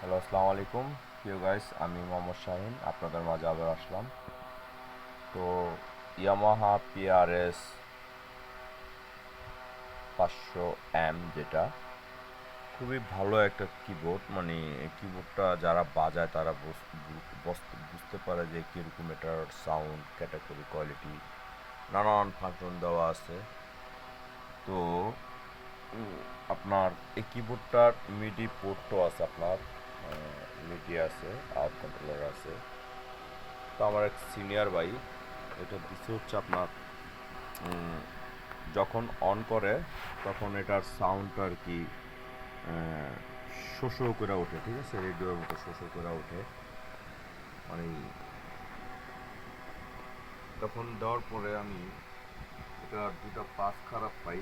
Hello, আসসালামু আলাইকুম প্রিয় গাইস। আমি মোহাম্মদ শাহিন আপনাদের মাঝে আবার আসলাম। তো ইয়ামাহা পিআরএস 500 এম, যেটা খুবই ভালো একটা কিবোর্ড। মানে এই কিবোর্ডটা যারা বাজায় তারা বুঝতে পারে যে কীরকম এটার সাউন্ড ক্যাটাগরি কোয়ালিটি, নানান ফাংশন দেওয়া আছে। তো আপনার এই কিবোর্ডটার মিডি পোর্টও আছে, আপনার মিডি আছে, আউট কন্ট্রোলার আছে। তো আমার এক সিনিয়র ভাই এটা দিচ্ছে হচ্ছে আপনার যখন অন করে তখন এটার সাউন্ডটা আর কি শো শো করে ওঠে, ঠিক আছে, রেডিওর মতো শো শো করে ওঠে। মানে তখন দেওয়ার পরে আমি এটা দুটা পাস খারাপ পাই।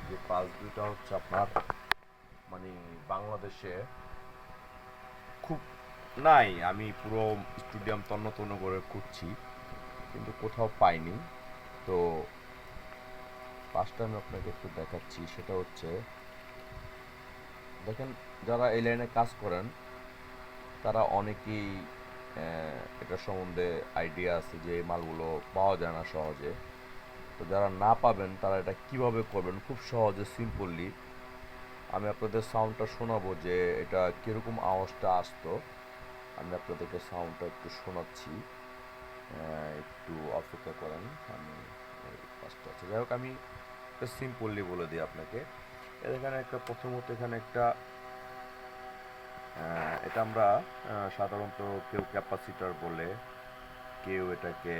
যে পাস দুটা হচ্ছে আপনার মানে বাংলাদেশে খুব নাই। আমি পুরো স্টুডিয়াম তন্ন তন্ন করে খুঁজছি কিন্তু কোথাও পাইনি। তো পাঁচটা আমি আপনাকে একটু দেখাচ্ছি। সেটা হচ্ছে, দেখেন, যারা এই লাইনে কাজ করেন তারা অনেকেই এটা সম্বন্ধে আইডিয়া আছে যে এই মালগুলো পাওয়া যায় না সহজে। তো যারা না পাবেন তারা এটা কিভাবে করবেন খুব সহজে সিম্পলি আমি আপনাদের সাউন্ডটা শোনাবো যে এটা কীরকম আওয়াজটা আসতো। আমি আপনাদেরকে সাউন্ডটা একটু শোনাচ্ছি, একটু অপেক্ষা করেন। আমি ফার্স্টে আছে, যাই হোক আমি সিম্পলি বলে দিই আপনাকে। এখানে একটা প্রথমত এখানে একটা এটা আমরা সাধারণত কেউ ক্যাপাসিটর বলে, কেউ এটাকে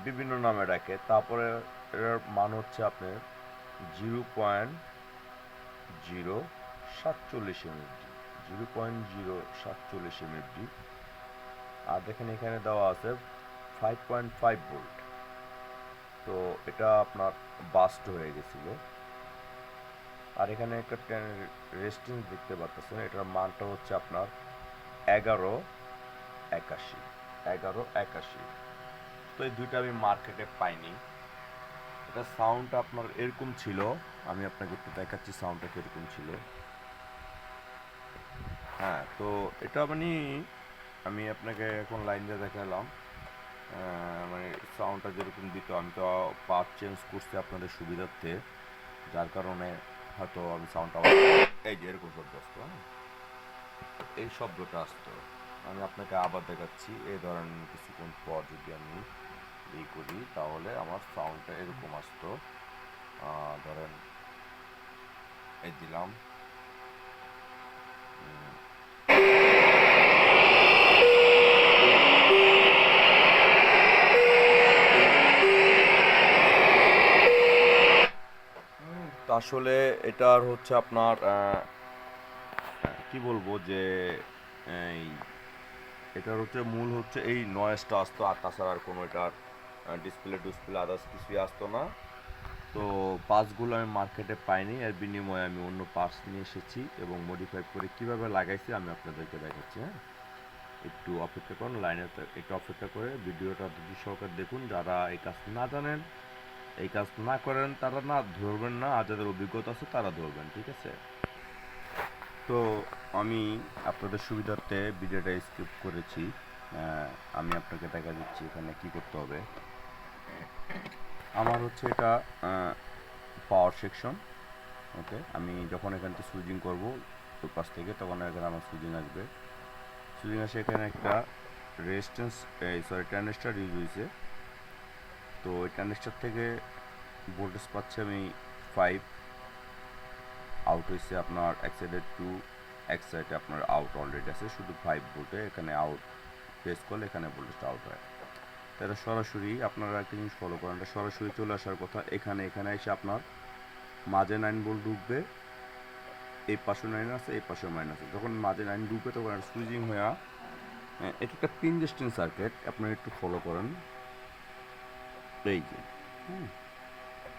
বিভিন্ন নামে ডাকে। তারপরে এর মান হচ্ছে আপনার 0.047 এমএফডি, 0.047 এমএফডি। আর দেখেন এখানে দেওয়া আছে 5.5 ভোল্ট। তো এটা আপনার বাস্ট হয়ে গেছিল। আর এখানে একটা রেস্টিংস দেখতে পাচ্ছেন, এটার মানটা হচ্ছে আপনার 1181, 1181। তো এই দুইটা আমি মার্কেটে পাইনি। এটা সাউন্ডটা আপনার এরকম ছিল, আমি আপনাকে একটু দেখাচ্ছি সাউন্ডটা কীরকম ছিল। হ্যাঁ, তো এটা মানে আমি আপনাকে এখন লাইন দিয়ে দেখালাম। মানে সাউন্ডটা যেরকম দিত, আমি তো পার্ট চেঞ্জ করছি আপনাদের সুবিধার্থে, যার কারণে হয়তো আমি সাউন্ডটা এই যে এরকম শব্দ আসতো। হ্যাঁ, এই শব্দটা আসতো। আমি আপনাকে আবার দেখাচ্ছি। এই ধরেন কিছুক্ষণ পর যদি আমি এই করি তাহলে আমার সাউন্ডটা এরকম আসতো। ধরেন এই দিলাম। তো আসলে এটার হচ্ছে আপনার কি বলবো যে এই এটার হচ্ছে মূল হচ্ছে এই নয়েজটা আসতো, আর তাছাড়া আর কোনো এটার ডিসপ্লে আদার্স কিছুই আসতো না। তো পার্টসগুলো আমি মার্কেটে পাইনি, এর বিনিময়ে আমি অন্য পার্টস নিয়ে এসেছি এবং মডিফাই করে কীভাবে লাগাইছি আমি আপনাদেরকে দেখাচ্ছি। হ্যাঁ, একটু অপেক্ষা করুন লাইনে, একটু অপেক্ষা করে ভিডিওটা ধৈর্য সহকারে দেখুন। যারা এই কাজ না জানেন, এই কাজ না করেন তারা না ধরবেন না, আর যাদের অভিজ্ঞতা আছে তারা ধরবেন, ঠিক আছে। তো আমি আপনাদের সুবিধার্থে ভিডিওটা স্কিপ করেছি। আমি আপনাকে দেখা দিচ্ছি এখানে কি করতে হবে। আমার হচ্ছে এটা পাওয়ার সেকশন। ওকে, আমি যখন এখান থেকে সুইচিং করবো ওই পাশ থেকে, তখন এখানে আমার সুইচিং আসবে। সুইচিং আসে এখানে একটা রেজিস্ট্যান্স, ট্রানজিস্টার ইউজ হয়েছে। তো ওই ট্রানজিস্টার থেকে ভোল্টেজ পাচ্ছি আমি 5। আউট হয়েছে আপনার এক সাইডে 2, এক সাইডে আপনার আউট অলরেডি আছে, শুধু 5 ভোল্টে এখানে আউট প্রেস করলে এখানে ভোল্টেজটা আউট হয়। তাহলে সরাসরি আপনারা একটা জিনিস ফলো করেন, এটা সরাসরি চলে আসার কথা এখানে। এখানে এসে আপনার মাঝে 9 ভোল্ট ঢুকবে, এই পাশে 9 আছে, এই পাশে মাইনাস আছে। যখন মাঝে 9 ঢুকবে তখন সুইচিং হয়ে এটা একটা পিন ডিস্টেন্স সার্কিট, আপনারা একটু ফলো করেন। এই যে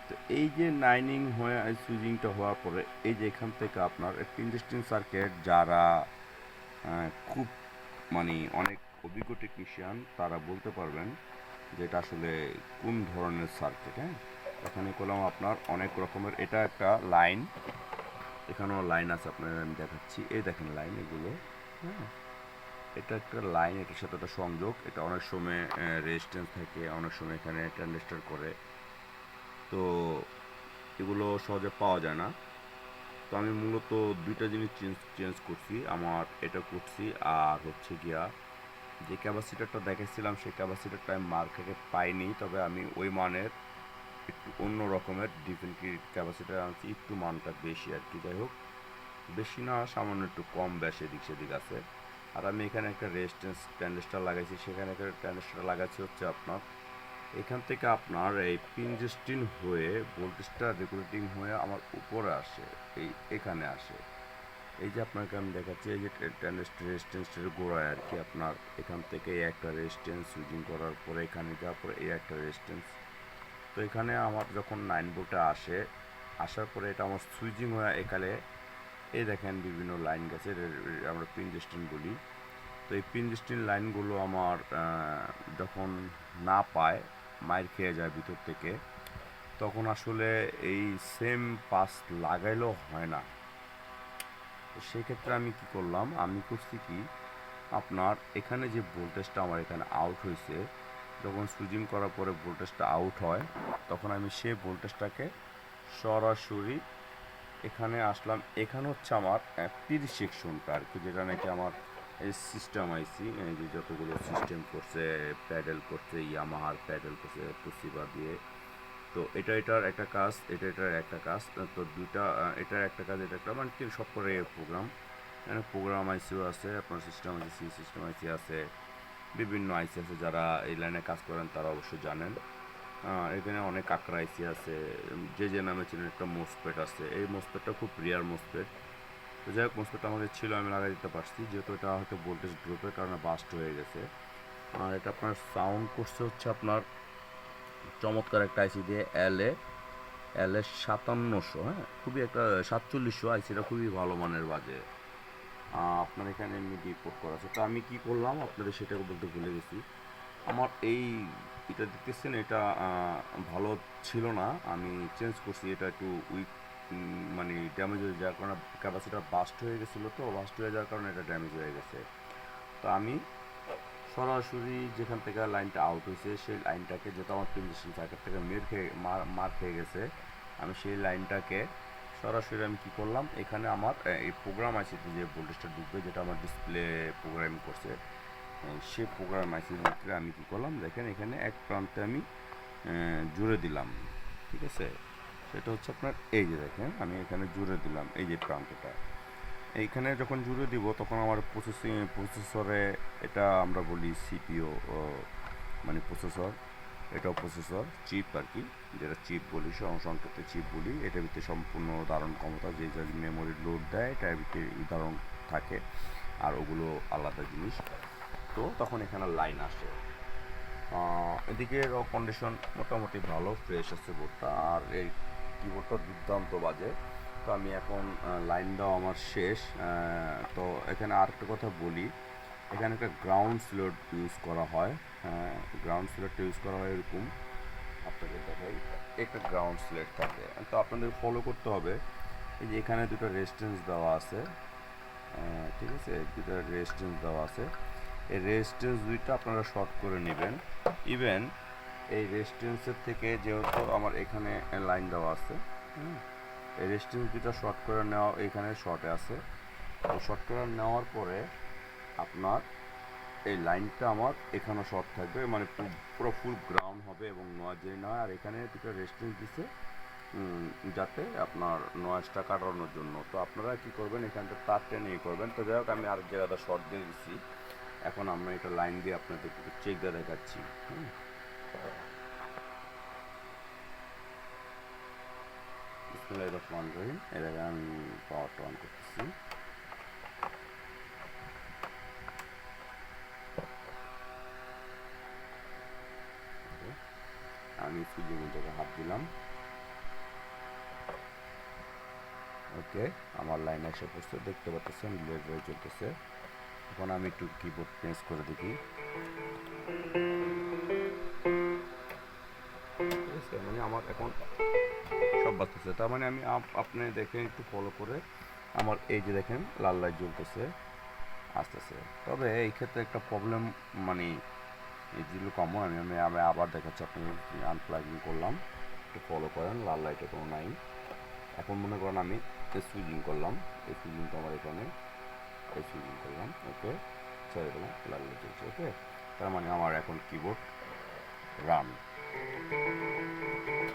তো এই যে নাইনিং হয়ে সুইচিংটা হওয়ার পরে এই যে এখান থেকে আপনার পিন ডিস্টেন্স সার্কিট, যারা খুব মানে অনেক অভিজ্ঞ টেকনিশিয়ান তারা বলতে পারবেন যে এটা আসলে কোন ধরনের সার্কিট। হ্যাঁ, এখানে করলাম আপনার অনেক রকমের, এটা একটা লাইন, এখানেও লাইন আছে, আপনাদের আমি দেখাচ্ছি। এই দেখেন লাইন এগুলো, হ্যাঁ, এটা একটা লাইন, এটার সাথে একটা সংযোগ। এটা অনেক সময় রেজিস্ট্যান্স থাকে, অনেক সময় এখানে ট্রানজিস্টর করে, তো এগুলো সহজে পাওয়া যায় না। তো আমি মূলত দুইটা জিনিস চেঞ্জ করছি, আমার এটা করছি আর হচ্ছে গিয়া যে ক্যাপাসিটারটা দেখেছিলাম সেই ক্যাপাসিটারটা আমি মার্কেটে পাইনি, তবে আমি ওই মানের একটু অন্য রকমের ডিফারেন্ট ক্যাপাসিটার আনছি, একটু মানটা বেশি আর কি। যাই হোক, বেশি না, সামান্য একটু কম বেশ এদিক সেদিক আছে। আর আমি এখানে একটা রেজিস্ট্যান্স ট্রানজিস্টর লাগাইছি, সেখানে একটা ট্রানজিস্টর লাগাচ্ছি হচ্ছে আপনার এখান থেকে আপনার এই পিন জেস্টিন হয়ে ভোল্টেজটা রেগুলেটিং হয়ে আমার উপরে আসে, এই এখানে আসে। এই যে আপনাকে আমি দেখাচ্ছি, এই যে রেজিস্ট্যান্সের গোড়ায় আর কি, আপনার এখান থেকে একটা রেজিস্ট্যান্স সুইচিং করার পরে এখানে যাওয়ার পরে এই একটা রেজিস্ট্যান্স। তো এখানে আমার যখন 9 ভোল্টে আসে, আসার পরে এটা আমার সুইচিং হয়ে এখানে এই দেখেন বিভিন্ন লাইন গেছে, আমরা পিন জেস্টিন বলি। তো এই পিন জেস্টিন লাইনগুলো আমার যখন না পায়, মাইর খেয়ে যায় ভিতর থেকে, তখন আসলে এই সেম পাস লাগাইলেও হয় না। তো সেই ক্ষেত্রে আমি কি করলাম, আমি করছি কি, আপনার এখানে যে ভোল্টেজটা আমার এখানে আউট হয়েছে, যখন সুইচিং করার পরে ভোল্টেজটা আউট হয়, তখন আমি সেই ভোল্টেজটাকে সরাসরি এখানে আসলাম। এখানে হচ্ছে আমার পির সেকশনটা আর কি, যেটা নাকি আমার এই সিস্টেম আইসি, এই যে যতগুলো সিস্টেম করছে, প্যাডেল করছে, ইয়ামাহার প্যাডেল করছে তুসিবা দিয়ে। তো এটার একটা কাজ, এটার একটা কাজ, তো দুইটা, এটার একটা কাজ, এটা একটা, মানে সব করে প্রোগ্রাম, এখানে প্রোগ্রাম আইসিও আছে, আপনার সিস্টেম আইসি, সিস্টেম আইসি আছে, বিভিন্ন আইসি আছে। যারা এই লাইনে কাজ করেন তারা অবশ্যই জানেন। এখানে অনেক আঁকড়া আইসি আছে, যে নামে ছিলেন একটা মোসপেট আছে। এই মোসপেটটা খুব রিয়ার মোসপেট। তো যাই হোক, মোসপেটটা আমাদের ছিল, আমি লাগাই দিতে পারছি, যেহেতু এটা হয়তো ভোল্টেজ ড্রপের কারণে বাস্ট হয়ে গেছে। আর এটা আপনার সাউন্ড করছে হচ্ছে আপনার চমৎকার একটা আইসি দিয়ে, এল এ 5700, হ্যাঁ, খুবই একটা 4700 আইসিটা খুবই ভালো মানের বাজে। আপনার এখানে এমনি রিপোর্ট করা আছে। তো আমি কি করলাম আপনাদের সেটা বলতে ভুলে গেছি, আমার এই এটা দেখতেছেন, এটা ভালো ছিল না, আমি চেঞ্জ করছি। এটা একটু উইক, মানে ড্যামেজ হয়ে যাওয়ার কারণে ক্যাপাসিটার বাস্ট হয়ে গেছিলো, তো বাস্ট হয়ে যাওয়ার কারণে এটা ড্যামেজ হয়ে গেছে। তো আমি সরাসরি যেখান থেকে লাইনটা আউট হয়েছে সেই লাইনটাকে, যেহেতু আমার প্রিন্সেশন সার্কিট থেকে মার খেয়ে গেছে, আমি সেই লাইনটাকে সরাসরি আমি কী করলাম, এখানে আমার এই প্রোগ্রাম আইসিতে যে ভোল্টেজটা ঢুকবে, যেটা আমার ডিসপ্লে প্রোগ্রামিং করছে, সেই প্রোগ্রাম আইসির ভিতরে আমি কী করলাম, দেখেন এখানে এক প্রান্তে আমি জুড়ে দিলাম, ঠিক আছে। সেটা হচ্ছে আপনার এই যে দেখেন, আমি এখানে জুড়ে দিলাম এই যে প্রান্তটা। এইখানে যখন জুড়ে দিব তখন আমার প্রসেসরে, এটা আমরা বলি সিপিও, মানে প্রসেসর, এটাও প্রসেসর চিপ আর কি, যেটা চিপ বলি, সংক্ষেপে চিপ বলি। এটার ভিতরে সম্পূর্ণ ধারণ ক্ষমতা, যে মেমোরি লোড দেয় এটার ভিতরে ধারণ থাকে, আর ওগুলো আলাদা জিনিস। তো তখন এখানে লাইন আসে। এদিকে কন্ডিশন মোটামুটি ভালো, ফ্রেশ আছে বোর্ডটা, আর এই কিবোর্ডটা দুর্দান্ত বাজে। তো আমি এখন লাইন দেওয়া আমার শেষ। তো এখানে আরেকটা কথা বলি, এখানে একটা গ্রাউন্ড স্লট ইউজ করা হয়। গ্রাউন্ড স্লটটা ইউজ করা হয় এরকম, আপনাদের দেখাই, একটা গ্রাউন্ড স্লেট থাকে। তো আপনাদের ফলো করতে হবে, এই যে এখানে দুটো রেজিস্ট্যান্স দেওয়া আছে, ঠিক আছে, দুটো রেজিস্ট্যান্স দেওয়া আছে। এই রেজিস্ট্যান্স দুইটা আপনারা শর্ট করে নেবেন। ইভেন এই রেজিস্ট্যান্সের থেকে, যেহেতু আমার এখানে লাইন দেওয়া আছে, এই রেজিস্ট্যান্স দুইটা শর্ট করে নেওয়া, এখানে শর্টে আছে। তো শর্ট করে নেওয়ার পরে আপনার এই লাইনটা আমার এখানে শর্ট থাকবে, মানে পুরো ফুল গ্রাউন্ড হবে এবং নয়েজ নয়। আর এখানে দুটো রেজিস্ট্যান্স দিচ্ছে যাতে আপনার নয়েজটা কাটানোর জন্য। তো আপনারা কি করবেন, এখানটা তার টেনে করবেন। তো যাই হোক, আমি আরেক জায়গাটা শর্ট দিয়ে দিচ্ছি। এখন আমরা এটা লাইন দিয়ে আপনাদের চেক দিয়ে দেখাচ্ছি। বিসমিল্লাহির রহমানির রহিম। এর আগে আমি পাওয়ারটা অন করতেছি। আমি সুইচিংয়ের জায়গায় হাত দিলাম, ওকে, আমার লাইন এসে পড়ছে, দেখতে পাচ্ছেন রেড হয়ে চলতেছে। এখন আমি একটু কিবোর্ড প্রেস করে দেখি, ঠিক আছে, মানে আমার এখন সব সব বাজতেছে, তার মানে আমি আপনি দেখেন একটু ফলো করে আমার এই যে দেখেন লাল লাইট জ্বলতেছে আসতেছে। তবে এই ক্ষেত্রে একটা প্রবলেম, মানে এই যেগুলো কমন, আমি আবার দেখাচ্ছি আপনাকে। আনপ্লাগিং করলাম, একটু ফলো করেন, লাল লাইটে কোনো নাই। এখন মনে করেন আমি সুইচিং করলাম, এই সুইচিংটা আমার এখানে, এই সুইচিং করলাম, ওকে, ছেড়ে দিলাম, লাল লাইট জ্বলছে, ওকে। তার মানে আমার এখন কিবোর্ড রান।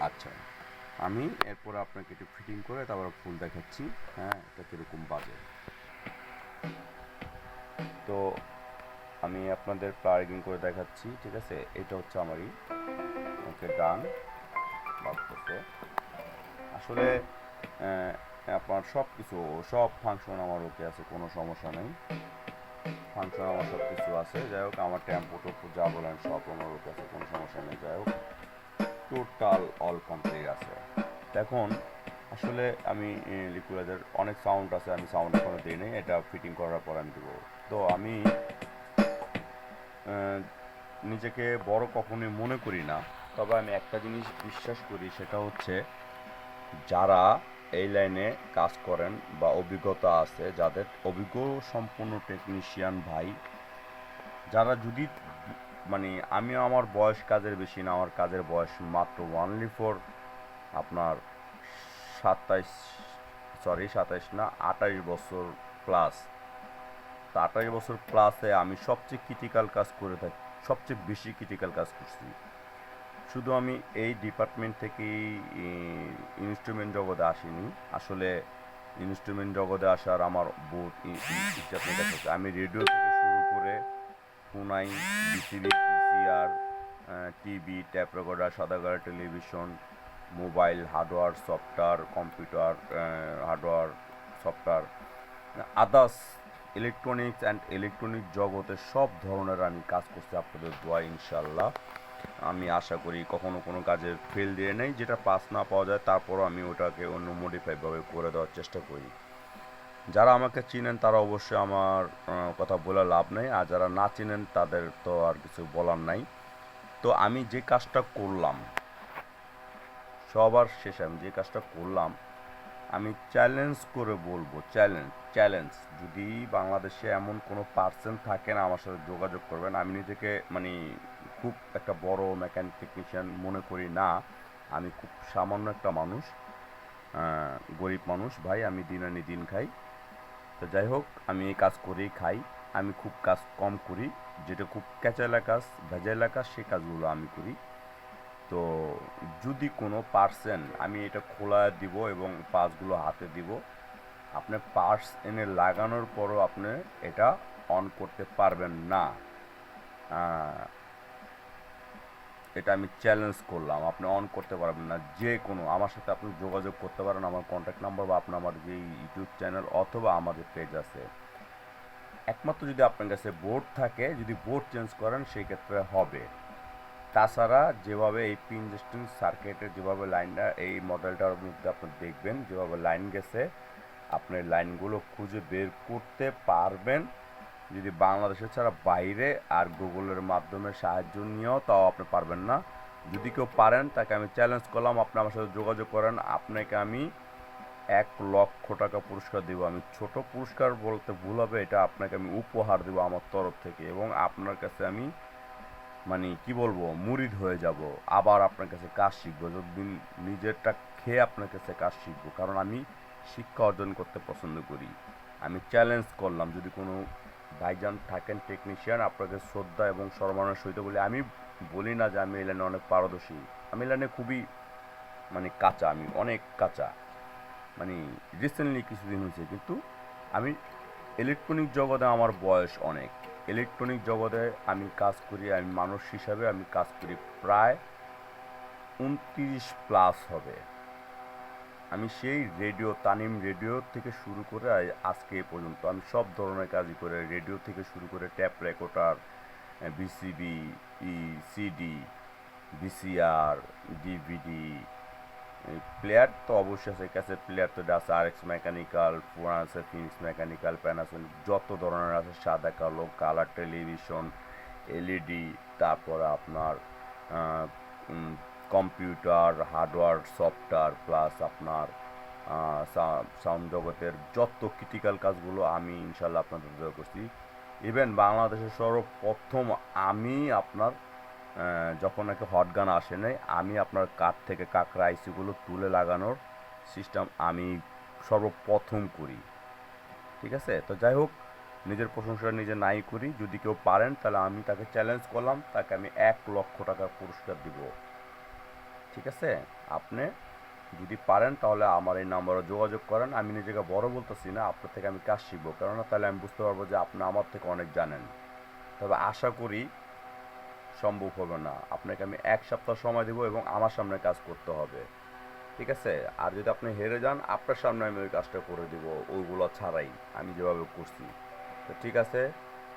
আচ্ছা, আমি এরপর আপনাকে একটু ফিটিং করে তারপর ফুল দেখাচ্ছি, হ্যাঁ, এটা কীরকম বাজে। তো আমি আপনাদের প্লাগিং করে দেখাচ্ছি, ঠিক আছে। এটা হচ্ছে আমারই, ওকে, ডান বাজতেছে। আসলে আপনার সব কিছু, সব ফাংশন আমার ওকে আছে, কোনো সমস্যা নেই। ফাংশন আমার সব কিছু আছে, যাই হোক। আমার টেম্পো টেম্পো যা বলেন সব আমার ওকে আছে, কোনো সমস্যা নেই। যাই হোক, টোটাল অল কমপ্লিট আছে। এখন আসলে আমি লিকুইডের অনেক সাউন্ড আছে, আমি সাউন্ড এখনো দিই নাই, এটা ফিটিং করার পর আমি দেবো। তো আমি নিজেকে বড় কখনোই মনে করি না, তবে আমি একটা জিনিস বিশ্বাস করি, সেটা হচ্ছে যারা এই লাইনে কাজ করেন বা অভিজ্ঞতা আছে, যাদের অভিজ্ঞ সম্পূর্ণ টেকনিশিয়ান ভাই, যারা যদি, মানে আমি, আমার বয়স কাজের বেশি না, আমার কাজের বয়স মাত্র অনলি ফর আপনার 27 না 28 বছর প্লাস। তা 28 বছর প্লাসে আমি সবচেয়ে ক্রিটিক্যাল কাজ করে থাকি, সবচেয়ে বেশি ক্রিটিক্যাল কাজ করছি। শুধু আমি এই ডিপার্টমেন্ট থেকেই ইনস্ট্রুমেন্ট জগতে আসিনি, আসলে ইনস্ট্রুমেন্ট জগতে আসার আমার বহুত ইচ্ছা আপনার কাছে। আমি রেডিও থেকে শুরু করে ফোনাই, বিসিবি, পিসিআর, টিভি, ট্যাপ রেকর্ডার, সাদাগার television, mobile hardware, software, computer hardware, software, others electronics and electronic জগতে সব ধরনের আমি কাজ করছি আপনাদের দোয়া, ইনশাল্লাহ। আমি আশা করি কখনো কোনো কাজে ফেল দিয়ে নেই, যেটা পাস না পাওয়া যায় তারপরও আমি ওটাকে অন্য মডিফাইভাবে করে দেওয়ার চেষ্টা করি। যারা আমাকে চিনেন তারা অবশ্যই আমার কথা বলে লাভ নেই, আর যারা না চিনেন তাদের তো আর কিছু বলার নাই। তো আমি যে কাজটা করলাম, সবার শেষে আমি যে কাজটা করলাম, আমি চ্যালেঞ্জ করে বলবো, চ্যালেঞ্জ, যদি বাংলাদেশে এমন কোনো পার্সন থাকেন আমার সাথে যোগাযোগ করবেন। আমি নিজেকে, মানে খুব একটা বড় মেকানিক টেকনিশিয়ান মনে করি না, আমি খুব সামান্য একটা মানুষ, গরিব মানুষ ভাই, আমি দিন আনি দিন খাই। তো যাই হোক, আমি এই কাজ করেই খাই, আমি খুব কাজ কম করি, যেটা খুব ক্যাচালা কাজ, ভেজাইলা কাজ, সেই কাজগুলো আমি করি। তো যদি কোনো পার্সেন, আমি এটা খোলা দিব এবং পার্টসগুলো হাতে দিব, আপনি পার্টস এনে লাগানোর পরও আপনি এটা অন করতে পারবেন না, এটা আমি চ্যালেঞ্জ করলাম, আপনি অন করতে পারবেন না। যে কোনো, আমার সাথে আপনি যোগাযোগ করতে পারেন, আমার কন্ট্যাক্ট নাম্বার বা আপনার আমার যে ইউটিউব চ্যানেল অথবা আমাদের পেজ আছে। একমাত্র যদি আপনার কাছে বোর্ড থাকে, যদি বোর্ড চেঞ্জ করেন সেই ক্ষেত্রে হবে। তাছাড়া যেভাবে এই পিন জাস্টিং সার্কিটের যেভাবে লাইনটা, এই মডেলটার মধ্যে আপনি দেখবেন যেভাবে লাইন গেছে, আপনি লাইনগুলো খুঁজে বের করতে পারবেন যদি বাংলাদেশে ছাড়া বাইরে আর গুগলের মাধ্যমে সাহায্য নিয়েও, তাও আপনি পারবেন না। যদি কেউ পারেন তাকে আমি চ্যালেঞ্জ করলাম, আপনি আমার সাথে যোগাযোগ করেন, আপনাকে আমি 1,00,000 টাকা পুরস্কার দেবো। আমি ছোট পুরস্কার বলতে ভুল হবে, এটা আপনাকে আমি উপহার দেবো আমার তরফ থেকে, এবং আপনার কাছে আমি, মানে কি বলবো, মুরিদ হয়ে যাব, আবার আপনার কাছে কাজ শিখবো, যতদিন নিজেরটা খেয়ে আপনার কাছে কাজ শিখবো, কারণ আমি শিক্ষা অর্জন করতে পছন্দ করি। আমি চ্যালেঞ্জ করলাম, যদি কোনো ভাইজান থাকেন টেকনিশিয়ান, আপনাকে শ্রদ্ধা এবং সম্মানের সহিত বলি, আমি বলি না যে আমি এই লাইনে অনেক পারদর্শী, আমি এই লাইনে খুবই, মানে কাঁচা, আমি অনেক কাঁচা, মানে রিসেন্টলি কিছুদিন হয়েছে, কিন্তু আমি ইলেকট্রনিক জগতে আমার বয়স অনেক, ইলেকট্রনিক জগতে আমি কাজ করি, আমি মানুষ হিসাবে আমি কাজ করি প্রায় 29 প্লাস হবে। আমি সেই রেডিও, তানিম রেডিও থেকে শুরু করে আজকে এ পর্যন্ত আমি সব ধরনের কাজই করে, রেডিও থেকে শুরু করে tap recorder, BCB, CD, VCR, DVD, player তো অবশ্যই আছে, ক্যাসেট প্লেয়ার তো আছে, আরএক্স মেকানিক্যাল, ফোন আছে, ফিনিক্স মেকানিক্যাল, প্যানাসোনিক, যত ধরনের আছে, সাদা কালো, কালার টেলিভিশন, এলইডি, তারপরে আপনার কম্পিউটার হার্ডওয়্যার সফটওয়্যার প্লাস আপনার সাউন্ড জগতের যত ক্রিটিক্যাল কাজগুলো আমি ইনশাল্লাহ আপনাদের দেওয়া করছি। ইভেন বাংলাদেশের সর্বপ্রথম আমি আপনার যখন একটা হট গান আসে নাই, আমি আপনার কাঠ থেকে কাঁকড়া আইসিগুলো তুলে লাগানোর সিস্টেম আমি সর্বপ্রথম করি। ঠিক আছে, তো যাই হোক, নিজের প্রশংসা নিজে নাই করি। যদি কেউ পারেন তাহলে আমি তাকে চ্যালেঞ্জ করলাম, তাকে আমি 1 লক্ষ টাকার পুরস্কার দিব। ঠিক আছে, আপনি যদি পারেন তাহলে আমার এই নাম্বারে যোগাযোগ করেন। আমি নিজেকে বড় বলতেছি না, আপনার থেকে আমি কাজ শিখবো, কেননা তাহলে আমি বুঝতে পারবো যে আপনি আমার থেকে অনেক জানেন। তবে আশা করি সম্ভব হবে না, আপনাকে আমি 1 সপ্তাহ সময় দেবো এবং আমার সামনে কাজ করতে হবে। ঠিক আছে, আর যদি আপনি হেরে যান আপনার সামনে আমি ওই কাজটা করে দিব, ওইগুলো ছাড়াই আমি যেভাবে করছি। তো ঠিক আছে,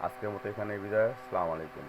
আজকের মতো এখানে বিদায়। আসসালামু আলাইকুম।